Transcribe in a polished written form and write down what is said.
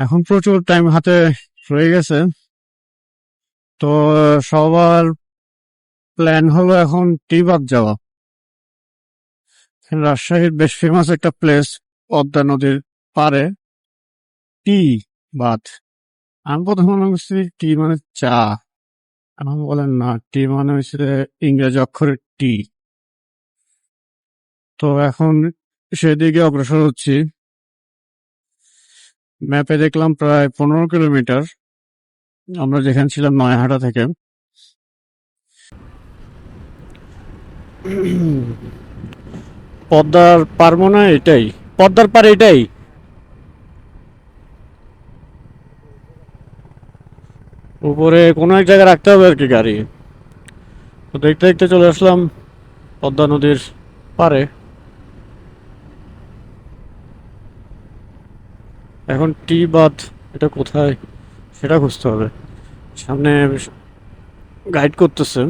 এখন প্রচুর টাইম হাতে রয়ে গেছে, তো সবার প্ল্যান হলো এখন টি বাঁধ যাওয়া। রাজশাহীর বেশ ফেমাস একটা প্লেস, পদ্মা নদীর পারে টি বাঁধ। আমি প্রথমে মনে করছি টি মানে চা, এখন বলেন না, টি মানে হচ্ছে ইংরেজি অক্ষরে টি। তো এখন সেদিকে অগ্রসর হচ্ছি। ম্যাপে দেখলাম প্রায় 15 কিলোমিটার আমরা যেখানে ছিলাম নয়াহাটা থেকে। পদ্মার পার মনে হয় এটাই, পদ্মার পার এটাই। উপরে কোনো এক জায়গায় রাখতে হবে আর কি গাড়ি। তো দেখতে দেখতে চলে আসলাম পদ্মা নদীর পারে। এখন টি বাঁধ এটা কোথায় সেটা খুঁজতে হবে। সামনে গাইড করতেছে।